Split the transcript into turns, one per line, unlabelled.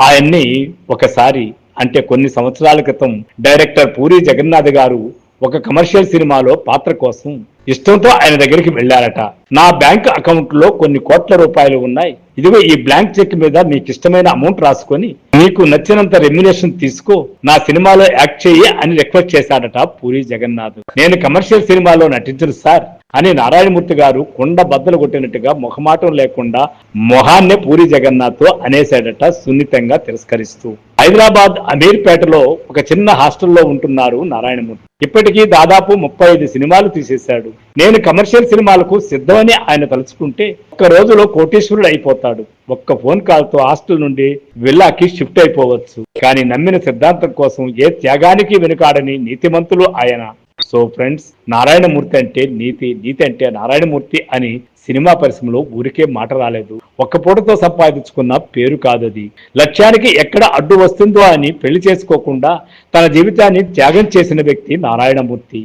ఆయన్ని ఒకసారి అంటే కొన్ని సంవత్సరాల క్రితం డైరెక్టర్ పూరి జగన్నాథ్ గారు ఒక కమర్షియల్ సినిమాలో పాత్ర కోసం ఇష్టంతో ఆయన దగ్గరికి వెళ్ళారట. నా బ్యాంక్ అకౌంట్ లో కొన్ని కోట్ల రూపాయలు ఉన్నాయి, ఇదిగో ఈ బ్లాంక్ చెక్ మీద నీకు ఇష్టమైన అమౌంట్ రాసుకొని నీకు నచ్చినంత రెమ్యునేషన్ తీసుకో, నా సినిమాలో యాక్ట్ చెయ్యి అని రిక్వెస్ట్ చేశాడట పూరి జగన్నాథ్. నేను కమర్షియల్ సినిమాలో నటించను సార్ అని నారాయణమూర్తి గారు కుండ బద్దలు కొట్టినట్టుగా మొహమాటం లేకుండా మొహాన్నే పూరి జగన్నాథ్ అనేసాడట, సున్నితంగా తిరస్కరిస్తూ. హైదరాబాద్ అమీర్పేటలో ఒక చిన్న హాస్టల్లో ఉంటున్నారు నారాయణమూర్తి. ఇప్పటికీ దాదాపు 35 సినిమాలు తీసేశాడు. నేను కమర్షియల్ సినిమాలకు సిద్ధమని ఆయన తలుచుకుంటే ఒక్క రోజులో కోటీశ్వరుడు అయిపోతాడు. ఒక్క ఫోన్ కాల్ తో హాస్టల్ నుండి విల్లాకి షిఫ్ట్ అయిపోవచ్చు. కానీ నమ్మిన సిద్ధాంతం కోసం ఏ త్యాగానికి వెనుకాడని నీతిమంతులు ఆయన. సో ఫ్రెండ్స్, నారాయణమూర్తి అంటే నీతి, నీతి అంటే నారాయణమూర్తి అని సినిమా పరిశ్రమలో ఊరికే మాట రాలేదు. ఒక్క పూటతో సంపాదించుకున్న పేరు కాదది. లక్ష్యానికి ఎక్కడ అడ్డు వస్తుందో అని పెళ్లి చేసుకోకుండా తన జీవితాన్ని త్యాగం చేసిన వ్యక్తి నారాయణమూర్తి.